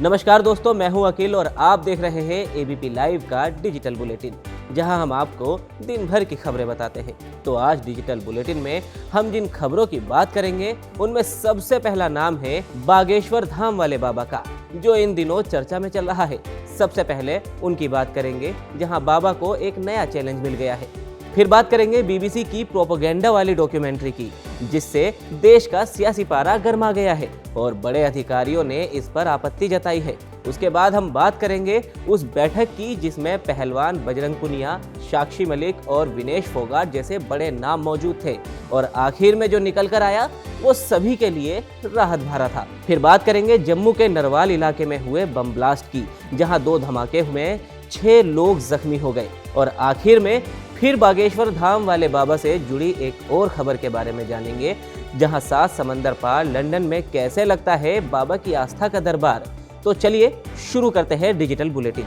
नमस्कार दोस्तों, मैं हूं अखिल और आप देख रहे हैं एबीपी लाइव का डिजिटल बुलेटिन, जहां हम आपको दिन भर की खबरें बताते हैं। तो आज डिजिटल बुलेटिन में हम जिन खबरों की बात करेंगे उनमें सबसे पहला नाम है बागेश्वर धाम वाले बाबा का, जो इन दिनों चर्चा में चल रहा है। सबसे पहले उनकी बात करेंगे जहां बाबा को एक नया चैलेंज मिल गया है। फिर बात करेंगे बीबीसी की प्रोपेगेंडा वाली डॉक्यूमेंट्री की, जिससे देश का सियासी पारा गर्मा गया है और बड़े अधिकारियों ने इस पर आपत्ति जताई है। उसके बाद हम बात करेंगे उस बैठक की जिसमें पहलवान बजरंग पुनिया, साक्षी मलिक और विनेश फोगाट जैसे बड़े नाम मौजूद थे और आखिर में जो निकल कर आया वो सभी के लिए राहत भरा था। फिर बात करेंगे जम्मू के नरवाल इलाके में हुए बम ब्लास्ट की, जहां 2 धमाके में 6 लोग जख्मी हो गए। और आखिर में फिर बागेश्वर धाम वाले बाबा से जुड़ी एक और खबर के बारे में जानेंगे, जहां 7 समंदर पार लंदन में कैसे लगता है बाबा की आस्था का दरबार। तो चलिए शुरू करते हैं डिजिटल बुलेटिन।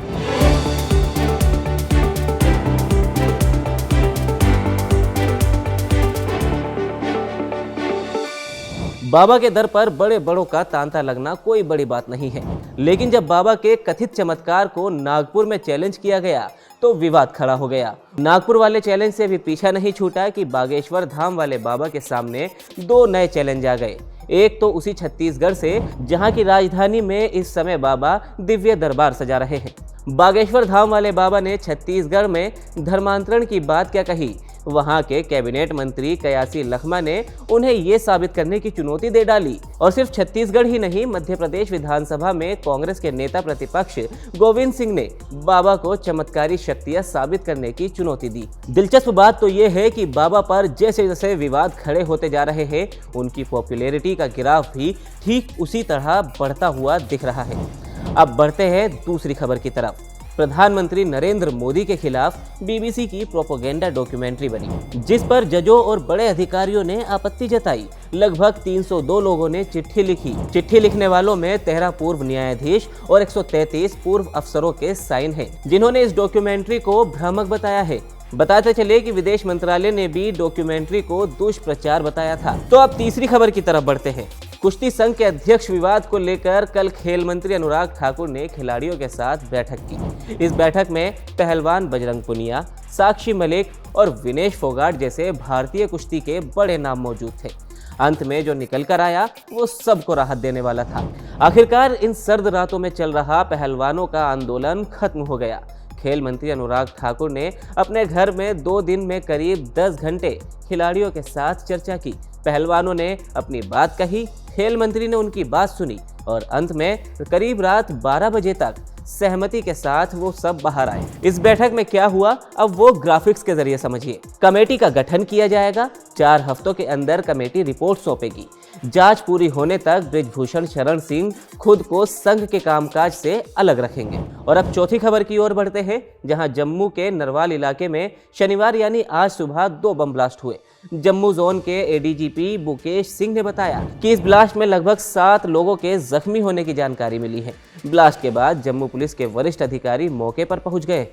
बाबा के दर पर बड़े बड़ों का तांता लगना कोई बड़ी बात नहीं है, लेकिन जब बाबा के कथित चमत्कार को नागपुर में चैलेंज किया गया तो विवाद खड़ा हो गया। नागपुर वाले चैलेंज से भी पीछा नहीं छूटा कि बागेश्वर धाम वाले बाबा के सामने 2 नए चैलेंज आ गए। एक तो उसी छत्तीसगढ़ से, जहां की राजधानी में इस समय बाबा दिव्य दरबार सजा रहे हैं। बागेश्वर धाम वाले बाबा ने छत्तीसगढ़ में धर्मांतरण की बात क्या कही, वहां के कैबिनेट मंत्री कयासी लखमा ने उन्हें ये साबित करने की चुनौती दे डाली। और सिर्फ छत्तीसगढ़ ही नहीं, मध्य प्रदेश विधानसभा में कांग्रेस के नेता प्रतिपक्ष गोविंद सिंह ने बाबा को चमत्कारी शक्तियां साबित करने की चुनौती दी। दिलचस्प बात तो ये है कि बाबा पर जैसे जैसे विवाद खड़े होते जा रहे हैं, उनकी पॉपुलैरिटी का ग्राफ भी ठीक उसी तरह बढ़ता हुआ दिख रहा है। अब बढ़ते हैं दूसरी खबर की तरफ। प्रधानमंत्री नरेंद्र मोदी के खिलाफ बीबीसी की प्रोपेगेंडा डॉक्यूमेंट्री बनी, जिस पर जजों और बड़े अधिकारियों ने आपत्ति जताई। लगभग 302 लोगों ने चिट्ठी लिखी। चिट्ठी लिखने वालों में 13 पूर्व न्यायाधीश और 133 पूर्व अफसरों के साइन हैं, जिन्होंने इस डॉक्यूमेंट्री को भ्रामक बताया है। बताते चले कि विदेश मंत्रालय ने भी डॉक्यूमेंट्री को दुष्प्रचार बताया था। तो अब तीसरी खबर की तरफ बढ़ते हैं। कुश्ती संघ के अध्यक्ष विवाद को लेकर कल खेल मंत्री अनुराग ठाकुर ने खिलाड़ियों के साथ बैठक की। इस बैठक में पहलवान बजरंग पुनिया, साक्षी मलिक और विनेश फोगाट जैसे भारतीय कुश्ती के बड़े नाम मौजूद थे। अंत में जो निकल कर आया वो सबको राहत देने वाला था। आखिरकार इन सर्द रातों में चल रहा पहलवानों का आंदोलन खत्म हो गया। खेल मंत्री अनुराग ठाकुर ने अपने घर में 2 दिन में करीब 10 घंटे खिलाड़ियों के साथ चर्चा की। पहलवानों ने अपनी बात कही, खेल मंत्री ने उनकी बात सुनी और अंत में करीब रात 12 बजे तक सहमति के साथ वो सब बाहर आए। इस बैठक में क्या हुआ, अब वो ग्राफिक्स के जरिए समझिए। कमेटी का गठन किया जाएगा। 4 हफ्तों के अंदर कमेटी रिपोर्ट सौंपेगी। जांच पूरी होने तक बृजभूषण शरण सिंह खुद को संघ के कामकाज से अलग रखेंगे। और अब चौथी खबर की ओर बढ़ते हैं, जहां जम्मू के नरवाल इलाके में शनिवार यानी आज सुबह 2 बम ब्लास्ट हुए। जम्मू जोन के एडीजीपी मुकेश सिंह ने बताया कि इस ब्लास्ट में लगभग 7 लोगों के जख्मी होने की जानकारी मिली है। ब्लास्ट के बाद जम्मू पुलिस के वरिष्ठ अधिकारी मौके पर पहुंच गए।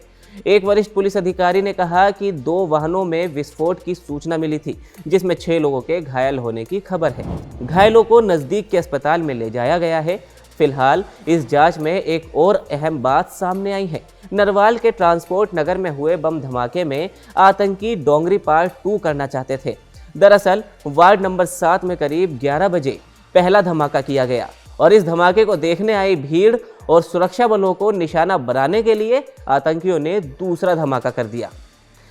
एक वरिष्ठ पुलिस अधिकारी ने कहा कि 2 वाहनों में विस्फोट की सूचना मिली थी, जिसमें 6 लोगों के घायल होने की खबर है। घायलों को नजदीक के अस्पताल में ले जाया गया है। फिलहाल इस जांच में एक और अहम बात सामने आई है। नरवाल के ट्रांसपोर्ट नगर में हुए बम धमाके में आतंकी डोंगरी पार्ट 2 करना चाहते थे। दरअसल वार्ड नंबर 7 में करीब 11 बजे पहला धमाका किया गया और इस धमाके को देखने आई भीड़ और सुरक्षा बलों को निशाना बनाने के लिए आतंकियों ने दूसरा धमाका कर दिया।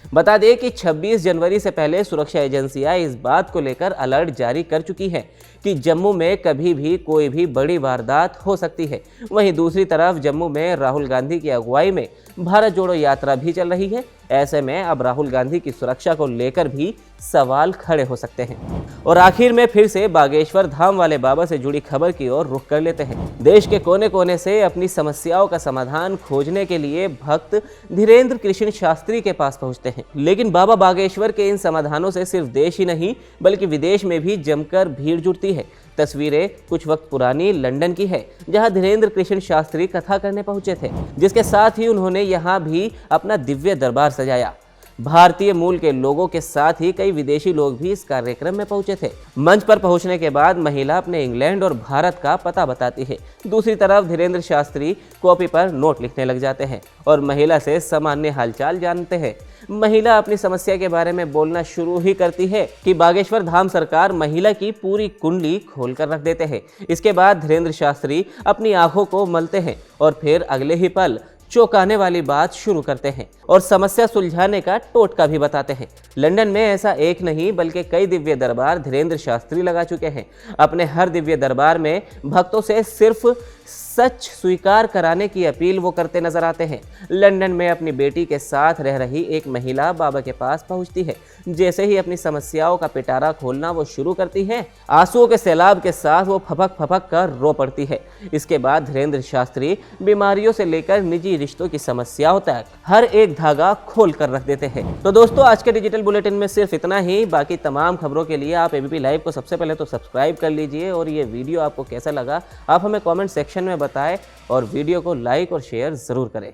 बता दें कि 26 जनवरी से पहले सुरक्षा एजेंसियां इस बात को लेकर अलर्ट जारी कर चुकी हैं कि जम्मू में कभी भी कोई भी बड़ी वारदात हो सकती है। वहीं दूसरी तरफ जम्मू में राहुल गांधी की अगुवाई में भारत जोड़ो यात्रा भी चल रही है। ऐसे में अब राहुल गांधी की सुरक्षा को लेकर भी सवाल खड़े हो सकते हैं। और आखिर में फिर से बागेश्वर धाम वाले बाबा से जुड़ी खबर की ओर रुख कर लेते हैं। देश के कोने कोने से अपनी समस्याओं का समाधान खोजने के लिए भक्त धीरेन्द्र कृष्ण शास्त्री के पास पहुंचते हैं, लेकिन बाबा बागेश्वर के इन समाधानों से सिर्फ देश ही नहीं बल्कि विदेश में भी जमकर भीड़ जुटती है। तस्वीरें कुछ वक्त पुरानी लंदन की है, जहां धीरेन्द्र कृष्ण शास्त्री कथा करने पहुंचे थे, जिसके साथ ही उन्होंने यहां भी अपना दिव्य दरबार सजाया। भारतीय मूल के लोगों के साथ ही कई विदेशी लोग भी इस कार्यक्रम में पहुंचे थे। मंच पर पहुंचने के बाद महिला अपने इंग्लैंड और भारत का पता बताती है। दूसरी तरफ धीरेन्द्र शास्त्री कॉपी पर नोट लिखने लग जाते हैं और महिला से सामान्य हालचाल जानते हैं। महिला अपनी समस्या के बारे में बोलना शुरू ही करती है कि बागेश्वर धाम सरकार महिला की पूरी कुंडली खोल कर रख देते हैं। इसके बाद धीरेन्द्र शास्त्री अपनी आंखों को मलते हैं और फिर अगले ही पल चौंकाने वाली बात शुरू करते हैं और समस्या सुलझाने का टोटका भी बताते हैं। लंदन में ऐसा एक नहीं बल्कि कई दिव्य दरबार धीरेन्द्र शास्त्री लगा चुके हैं। अपने हर दिव्य दरबार में भक्तों से सिर्फ सच स्वीकार कराने की अपील वो करते नजर आते हैं। लंदन में अपनी बेटी के साथ रह रही एक महिला बाबा के पास पहुंचती है। जैसे ही अपनी समस्याओं का पिटारा खोलना वो शुरू करती है, आंसुओं के सैलाब के साथ वो फपक फपक कर रो पड़ती है। इसके बाद धीरेन्द्र शास्त्री बीमारियों से लेकर निजी रिश्तों की समस्याओं तक हर एक धागा खोल कर रख देते हैं। तो दोस्तों, आज के डिजिटल बुलेटिन में सिर्फ इतना ही। बाकी तमाम खबरों के लिए आप एबीपी लाइव को सबसे पहले तो सब्सक्राइब कर लीजिए और ये वीडियो आपको कैसा लगा आप हमें कॉमेंट सेक्शन में बताएं और वीडियो को लाइक और शेयर जरूर करें।